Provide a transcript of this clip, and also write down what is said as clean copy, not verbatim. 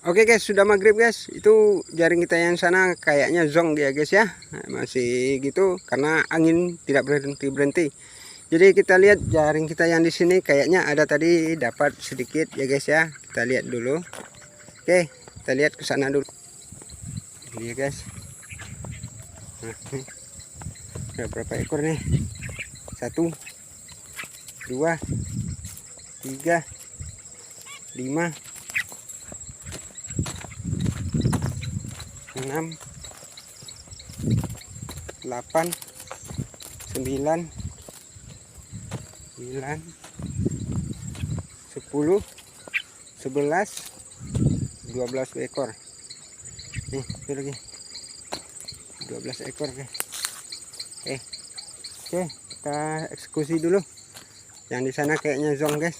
Oke guys, sudah maghrib guys. Itu jaring kita yang sana kayaknya zong dia guys ya. Masih gitu karena angin tidak berhenti. Jadi kita lihat jaring kita yang di sini kayaknya ada tadi dapat sedikit ya guys ya. Kita lihat dulu. Oke, kita lihat ke sana dulu. Ini ya guys. Nah, nih. Ada berapa ekor nih? 1, 2, 3, 5, 6, 8, 9, 10, 11, 12 ekor. Nih, itu lagi 12 ekor guys. Oke, kita eksekusi dulu. Yang di sana kayaknya zong guys.